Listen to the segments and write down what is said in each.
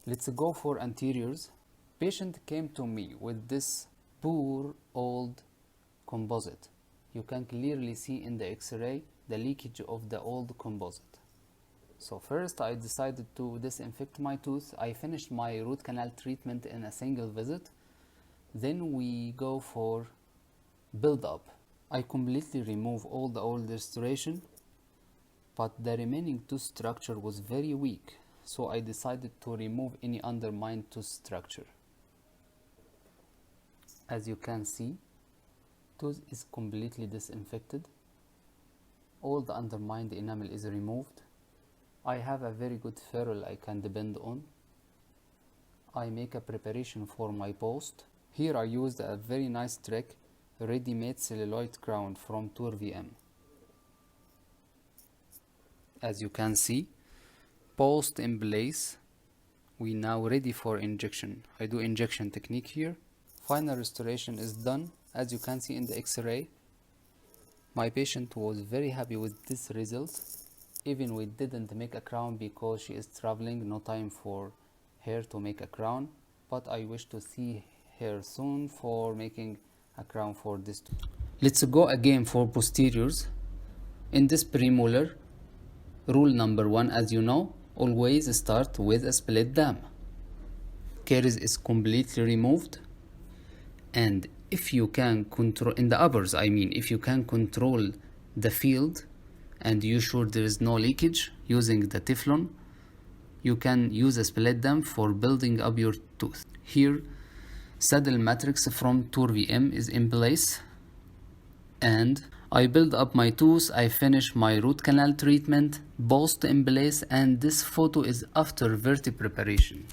Let's go for anteriors. Patient came to me with this poor old composite. You can clearly see in the X-ray the leakage of the old composite. So first I decided to disinfect my tooth. I finished my root canal treatment in a single visit. Then we go for build up. I completely remove all the old restoration, but the remaining tooth structure was very weak, so I decided to remove any undermined tooth structure. As you can see, tooth is completely disinfected. All the undermined enamel is removed. I have a very good ferrule I can depend on. I make a preparation for my post. Here I used a very nice trick, ready-made celluloid crown from Tour VM. As you can see, post in place. We now ready for injection. I do injection technique here. Final restoration is done. As you can see in the X-ray, my patient was very happy with this result. Even we didn't make a crown because she is traveling, no time for her to make a crown, but I wish to see her soon for making a crown for this tooth. Let's go again for posteriors. In this premolar, rule number 1, as you know, always start with a split dam. Caries is completely removed, and if you can control, in the uppers I mean, if you can control the field and you sure there is no leakage using the Teflon, you can use a split dam for building up your tooth. Here, saddle matrix from Tour VM is in place, and I build up my tooth. I finish my root canal treatment, post in place, and this photo is after verti preparation.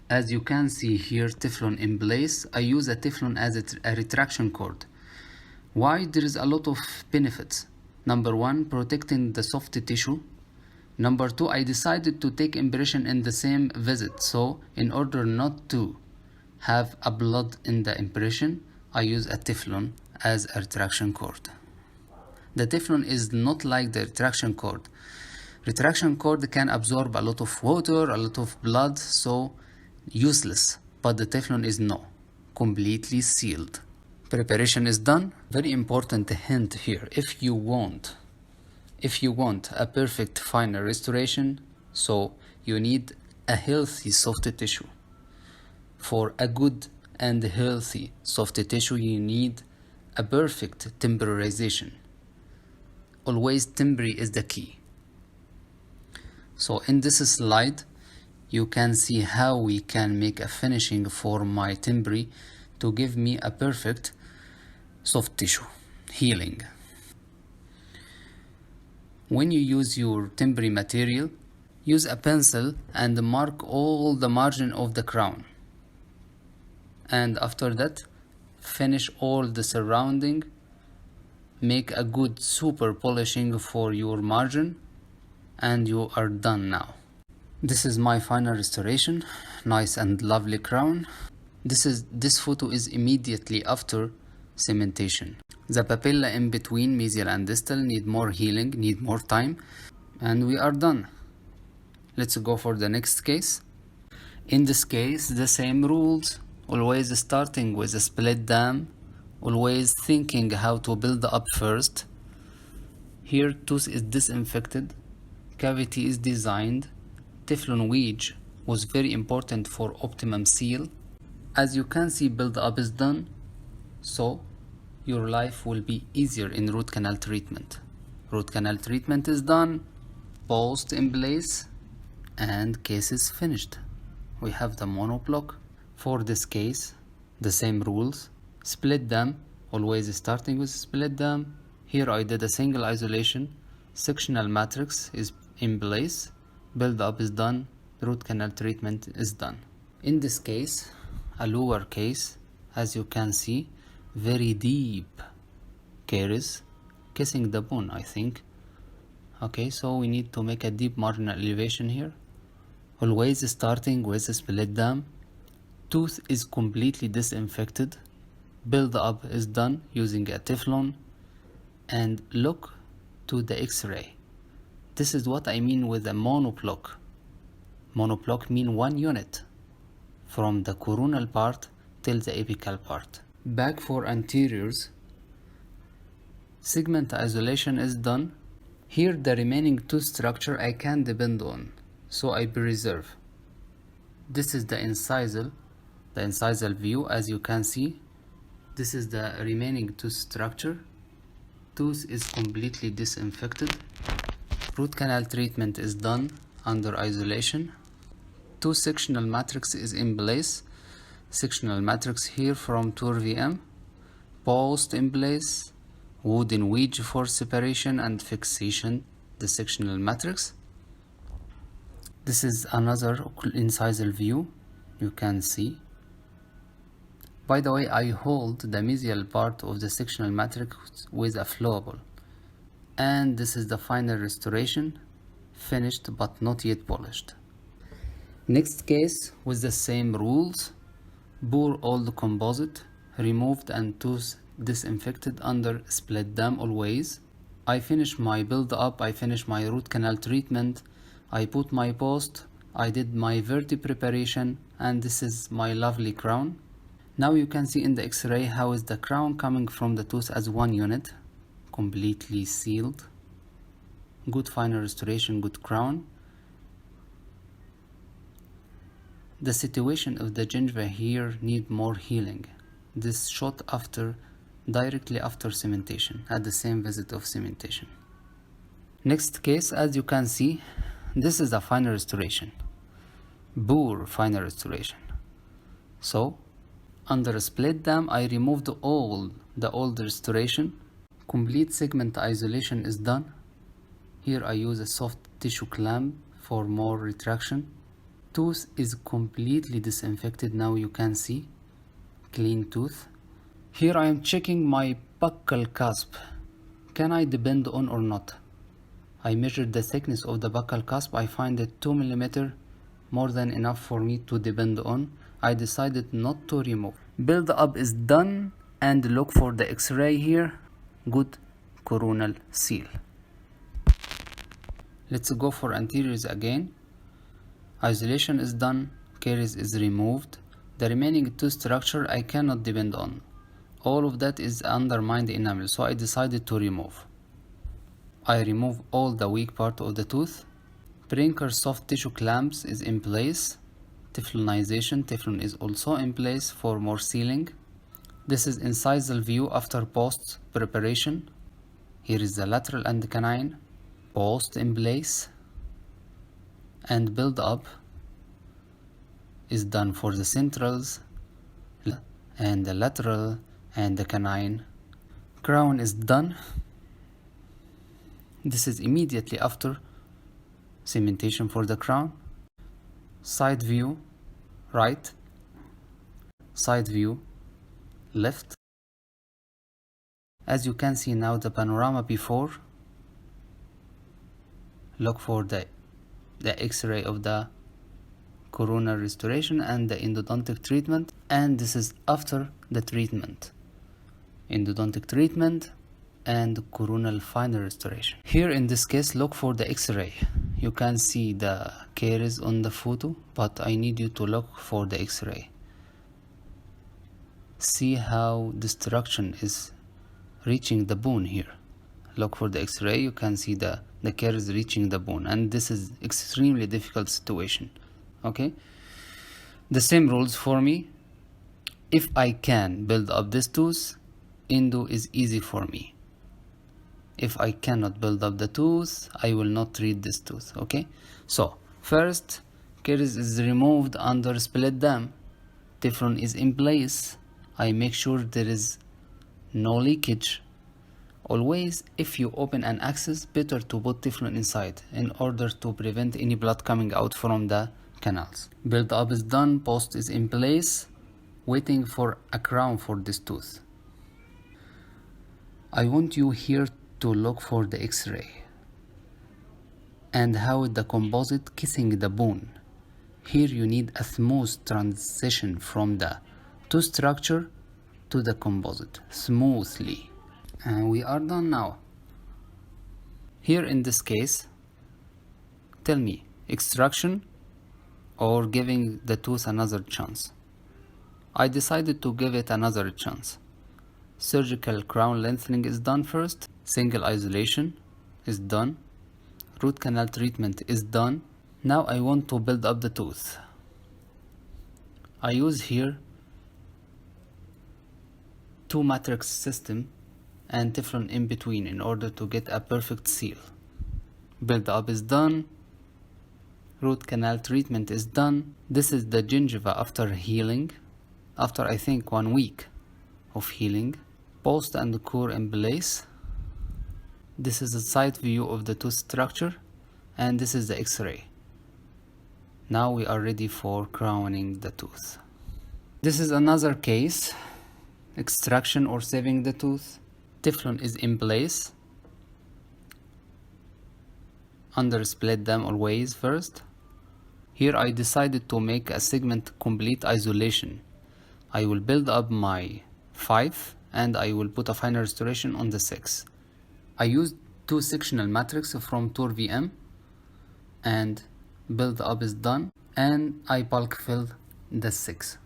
As you can see here, Teflon in place. I use a Teflon as a retraction cord. Why? There is a lot of benefits. Number 1, protecting the soft tissue. Number 2, I decided to take impression in the same visit. So in order not to have a blood in the impression, I use a Teflon as a retraction cord. The Teflon is not like the retraction cord. Retraction cord can absorb a lot of water, a lot of blood, so useless. But the Teflon is no, completely sealed. Preparation is done. Very important hint here. If you want a perfect final restoration, so you need a healthy soft tissue. For a good and healthy soft tissue, you need a perfect temporization. Always temporary is the key. So in this slide, you can see how we can make a finishing for my temporary to give me a perfect soft tissue healing. When you use your temporary material, use a pencil and mark all the margin of the crown. And after that, finish all the surrounding. Make a good super polishing for your margin, and you are done now. This is my final restoration. Nice and lovely crown. This photo is immediately after cementation. The papilla in between mesial and distal need more healing, need more time, and we are done. Let's go for the next case. In this case, the same rules. Always starting with a split dam. Always thinking how to build up first. Here, tooth is disinfected. Cavity is designed. Teflon wedge was very important for optimum seal. As you can see, build up is done. So your life will be easier in root canal treatment. Root canal treatment is done, post in place, and case is finished. We have the monoblock. For this case, the same rules. Split dam, always starting with split dam. Here I did a single isolation. Sectional matrix is in place. Build up is done. Root canal treatment is done. In this case, a lower case, as you can see, very deep caries kissing the bone, I think. Okay, so we need to make a deep marginal elevation here. Always starting with a split dam. Tooth is completely disinfected. Build up is done using a Teflon. And look to the X-ray. This is what I mean with a monoblock. Monoblock mean 1 unit from the coronal part till the apical part. Back for anteriors, segment isolation is done. Here the remaining tooth structure I can depend on, so I preserve. This is the incisal view. As you can see, this is the remaining tooth structure. Tooth is completely disinfected. Root canal treatment is done under isolation. Tooth sectional matrix is in place. Sectional matrix here from Tour VM. Post in place. Wooden wedge for separation and fixation the sectional matrix. This is another incisal view, you can see. By the way, I hold the mesial part of the sectional matrix with a flowable. And this is the final restoration, finished but not yet polished. Next case with the same rules. Bore old composite, removed and tooth disinfected under split dam always. I finish my build up, I finish my root canal treatment, I put my post, I did my verti preparation, and this is my lovely crown. Now you can see in the x-ray how is the crown coming from the tooth as one unit, completely sealed. Good final restoration, good crown. The situation of the gingiva here need more healing. This shot directly after cementation, at the same visit of cementation. Next case, as you can see, this is the final restoration. Bore final restoration. So, under a split dam, I removed all the old restoration. Complete segment isolation is done. Here I use a soft tissue clamp for more retraction. Tooth is completely disinfected, now you can see. Clean tooth. Here I am checking my buccal cusp. Can I depend on or not? I measured the thickness of the buccal cusp. I find it 2 mm, more than enough for me to depend on. I decided not to remove. Build up is done, and look for the x-ray here. Good coronal seal. Let's go for anteriors again. Isolation is done, caries is removed. The remaining tooth structure I cannot depend on. All of that is undermined enamel, so I decided to remove. I remove all the weak part of the tooth. Brinker soft tissue clamps is in place. Teflonization, Teflon is also in place for more sealing. This is incisal view after post preparation. Here is the lateral and the canine. Post in place. And build up is done for the centrals and the lateral and the canine. Crown is done. This is immediately after cementation for the crown. Side view right, side view left. As you can see now the panorama before. Look for the x-ray of the coronal restoration and the endodontic treatment, and this is after the treatment. Endodontic treatment and coronal final restoration. Here in this case, look for the x-ray. You can see the caries on the photo, but I need you to look for the x-ray. See how destruction is reaching the bone here. Look for the x-ray, you can see the caries reaching the bone, and this is extremely difficult situation. Okay, the same rules for me. If I can build up this tooth, endo is easy for me. If I cannot build up the tooth, I will not treat this tooth. Okay, so first, caries is removed under split dam. Teflon is in place. I make sure there is no leakage. Always, if you open an access, better to put Teflon inside in order to prevent any blood coming out from the canals. Build up is done, post is in place, waiting for a crown for this tooth. I want you here to look for the x-ray and how the composite kissing the bone. Here you need a smooth transition from the tooth structure to the composite, smoothly. And we are done now. Here in this case, tell me, extraction, or giving the tooth another chance. I decided to give it another chance. Surgical crown lengthening is done first, single isolation is done, root canal treatment is done. Now I want to build up the tooth. I use here 2 matrix system and Teflon in between in order to get a perfect seal. Build up is done, root canal treatment is done. This is the gingiva after healing, after I think 1 week of healing. Post and core in place. This is a side view of the tooth structure, and this is the x-ray. Now we are ready for crowning the tooth. This is another case, extraction or saving the tooth. Teflon is in place. Under split them always first. Here I decided to make a segment complete isolation. I will build up my 5 and I will put a final restoration on the 6. I used 2 sectional matrix from Tour VM and build up is done, and I bulk filled the 6.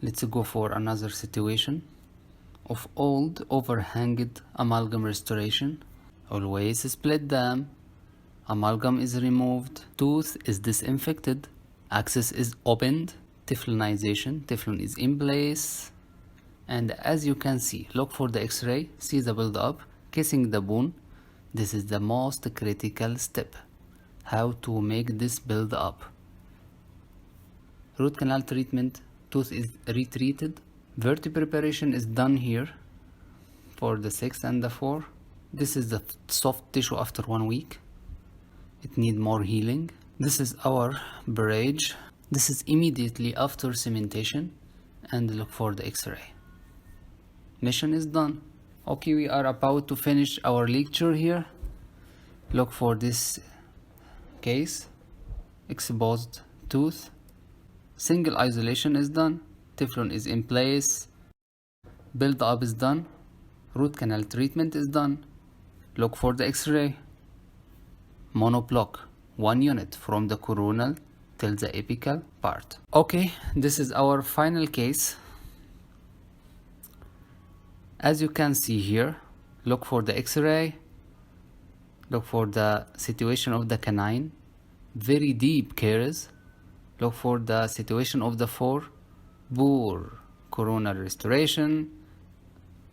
Let's go for another situation of old overhanged amalgam restoration. Always split them, amalgam is removed, tooth is disinfected, access is opened, Teflonization, Teflon is in place. And as you can see, look for the x-ray, see the build up, kissing the bone. This is the most critical step. How to make this build up. Root canal treatment, tooth is retreated. Vertebrae preparation is done here for the 6 and the 4. This is the soft tissue after 1 week. It needs more healing. This is our bridge. This is immediately after cementation, and look for the x-ray. Mission is done. Okay, we are about to finish our lecture here. Look for this case, exposed tooth. Single isolation is done, Teflon is in place, build up is done, root canal treatment is done. Look for the x-ray. Monoblock, 1 unit from the coronal till the apical part. Okay, this is our final case. As you can see here, look for the x-ray, look for the situation of the canine, very deep caries. Look for the situation of the 4, poor coronal restoration,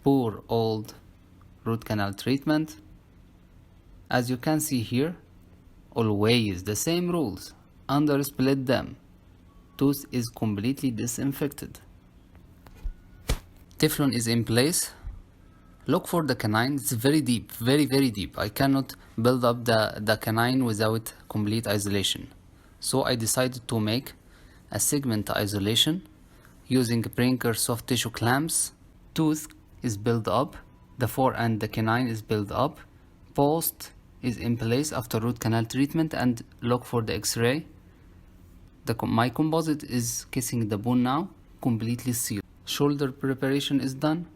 poor old root canal treatment. As you can see here, always the same rules, under split them, tooth is completely disinfected. Teflon is in place. Look for the canine, it's very deep, very deep. I cannot build up the canine without complete isolation. So I decided to make a segment isolation using Brinker soft tissue clamps. Tooth is built up, the 4 and the canine is built up, post is in place after root canal treatment, and look for the x-ray. My composite is kissing the bone now, completely sealed. Shoulder preparation is done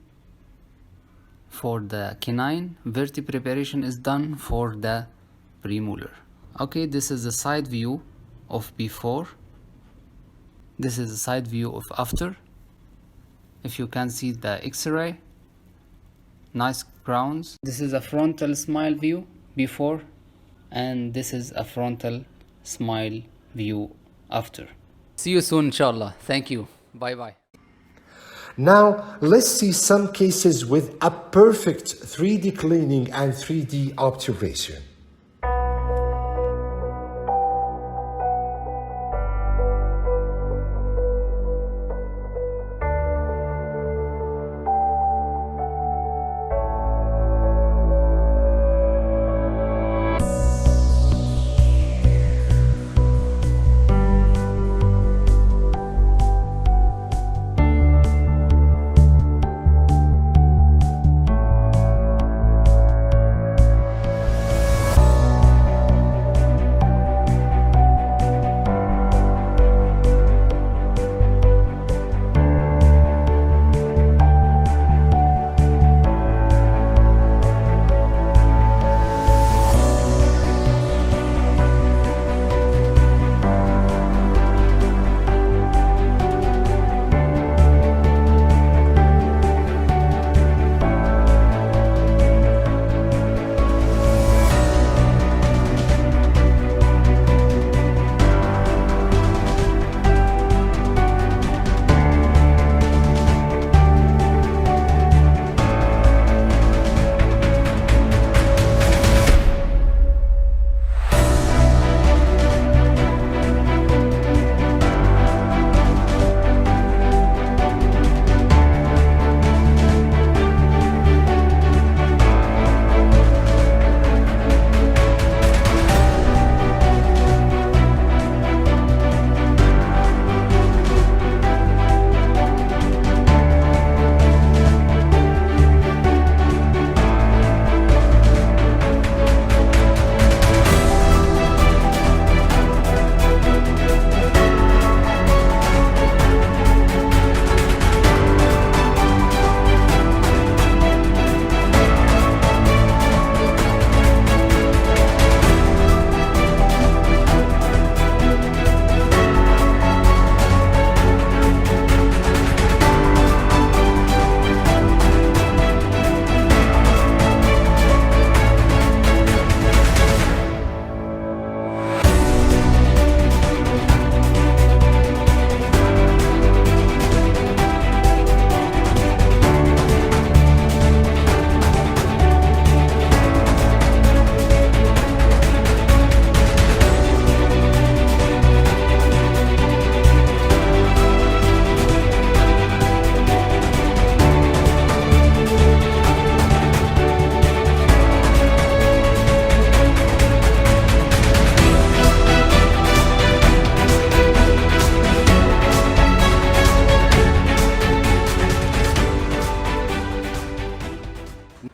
for the canine, vertebrae preparation is done for the premolar. Okay, this is the side view of before, this is the side view of after. If you can see the x-ray, nice crowns. This is a frontal smile view before, and this is a frontal smile view after. See you soon, inshallah. Thank you. Bye bye. Now, let's see some cases with a perfect 3D cleaning and 3D observation.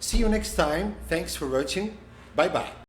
See you next time. Thanks for watching. Bye bye.